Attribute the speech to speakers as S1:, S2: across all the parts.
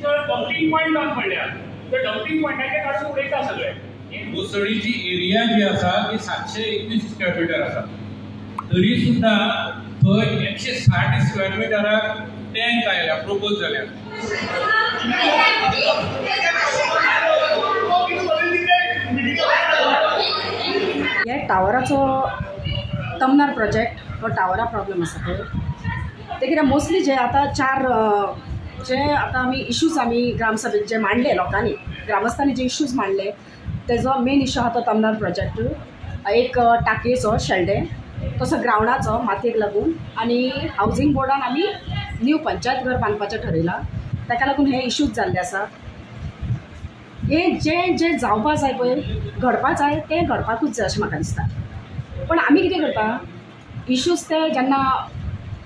S1: जर dumping point जावन पडल्या तर डम्पिंग पॉइंटाचे काडून उडयता सगळे.
S2: मुसळीची एरिया जी आसा ती 721 स्क्वेअर मीटर आसा, तरी सुद्धा थंय 160 स्क्वेअर मिटराक टँक आयल्या प्रपोज जाल्या.
S3: हे टावराचो तमनार प्रोजेक्ट हो टावरा प्रॉब्लेम आसा पळय ते कितें मोस्टली जे आतां जे आतां आमी इश्यूज आमी ग्रामसभेत जे मांडले लोकांनी ग्रामस्थांनी जे इश्यूज मांडले तेजो मेन इश्यू आहा तो तमनार प्रोजेक्ट. एक टाकयेचो शेल्डे तसो ग्रावंडाचो मातयेक लागून आनी हावजींग बोर्डान आमी न्यू पंचायत घर बांदपाचें ठरयलां. ताका लागून हे इश्यूज जाल्ले आसा. हे जे जावपा जाय पळय घडपा जाय तें घडपाकूच जाय अशें म्हाका दिसता. पण आमी कितें करता इश्यूज ते जेन्ना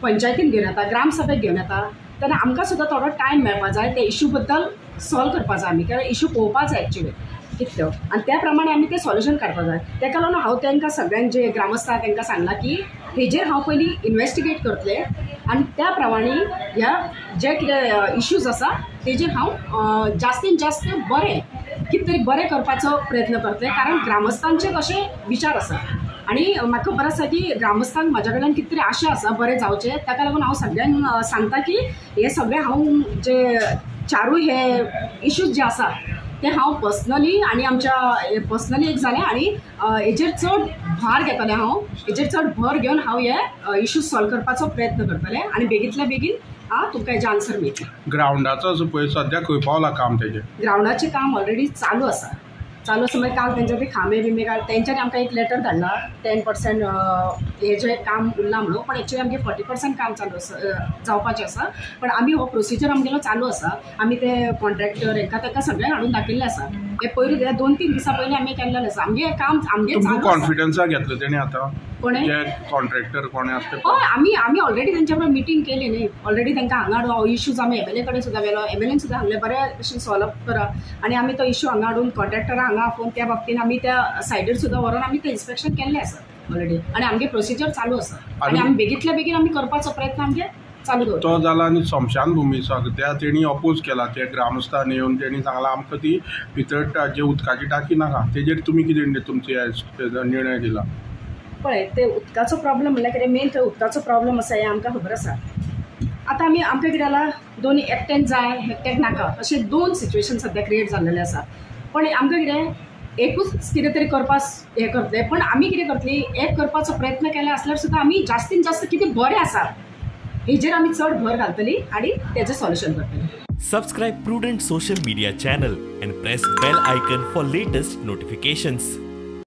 S3: पंचायतीन घेवन येता ग्रामसभेक घेवन येता तेन्ना आमकां सुद्दां थोडो टायम मेळपा जाय ते इश्यू बद्दल सॉल्व करपा जाय आमी कित्याक इश्यू पळोवपा जाय एक्चुली कितल्यो आनी त्या प्रमाणे आमी ते सॉल्युशन काडपा जाय. ताका लागून हांव तांकां सगळ्यांक जे ग्रामस्थ आहा तांकां सांगलां की हेजेर हांव पयलीं इन्वेस्टिगेट करतलें आनी त्या प्रमाणे ह्या जे कितें इश्यूज आसा तेजेर हांव जास्तीत जास्त बरें कितें तरी बरें करपाचो प्रयत्न करतलें कारण ग्रामस्थांचे तशे विचार आसा आनी म्हाका खबर आसा की ग्रामस्थांक म्हाज्या कडल्यान कितें तरी आशा आसा बरें जावचें. ताका लागून हांव सगळ्यांक सांगता की हे सगळे हांव जे चारूय हे इश्यूज जे आसा ते हांव पर्सनली आनी आमच्या पर्सनली एक जालें आनी हेजेर चड भार घेतलें. हांव हेजेर चड भर घेवन हांव हे इश्यूज सॉल्व करपाचो प्रयत्न करतलें आनी बेगींतल्या बेगीन तुमकां हेजे आन्सर मेळटलें.
S4: ग्रावंडाचो पळय सद्या खंय पावलां काम तेजें?
S3: ग्रावंडाचें काम ऑलरेडी चालू आसा म्हणजे काल तेंचे ते खांबे बिंबे काल तेंच्यांनी आमकां एक लेटर धाडला 10% हे जे काम उरलां म्हणून पण एक्चुली आमगे 40% काम चालू आसा जावपाचें आसा. पण आमी हो प्रोसिजर आमगेलो चालू आसा. आमी ते कॉन्ट्रॅक्टर हांकां ताका सगळ्यांक हाडून दाखयल्लें आसा. हे पयलीं 2-3 दिसां पयलीं आमी केल्लें आसा. आमगे काम आमगे
S4: कॉन्फिडन्सा घेतलो तेणी आतां
S3: कोणे
S4: कॉन्ट्रॅक्टर कोणे आसता
S3: हय आमी ऑलरेडी तेंच्या बरोबर मिटींग केली न्ही. ऑलरेडी तांकां हांगा हाडून इश्यूज आमी एमएलए कडेन सुद्दां गेलो. एमएलएन सुद्दां सांगलें बरे भशेन सॉल्व करा आनी आमी तो इश्यू हांगा हाडून कॉन्ट्रॅक्टराक हांगा आपोवन त्या बाबतीन आमी त्या सायडीर सुद्दां व्हरून आमी तें इन्स्पेक्शन केल्लें आसा ऑलरेडी आनी आमगे प्रोसिजर चालू आसा आनी आमी बेगींतल्या बेगीन आमी करपाचो प्रयत्न आमगे चालू दवरता.
S4: तो जाला आनी समशान भुमी त्या तेणी अपोज केला ते ग्रामस्थान येवन तेणी सांगलां आमकां ती भितर जे उदकाची टाकी नाका. तेजेर तुमी कितें तुमचो निर्णय दिला?
S3: पळय ते उदकाचो प्रॉब्लम म्हणल्यार कितें मेन थंय उदकाचो प्रॉब्लम आसा हें आमकां खबर आसा. आतां आमकां कितें जाला दोनी एकट्याक जाय एकट्याक नाका अशे 2 सिच्युएशन सद्या क्रिएट जाल्लेले आसा. पण आमकां कितें एकूच कितें तरी करपाक हें करतले पण आमी कितें करतली एक करपाचो प्रयत्न केले आसल्यार सुद्दां आमी जास्तीत जास्त कितें बरें आसा हेजेर आमी चड भर घालतली आनी तेजें सॉल्युशन करतली.
S5: Subscribe Prudent social media channel and press bell icon for latest notifications.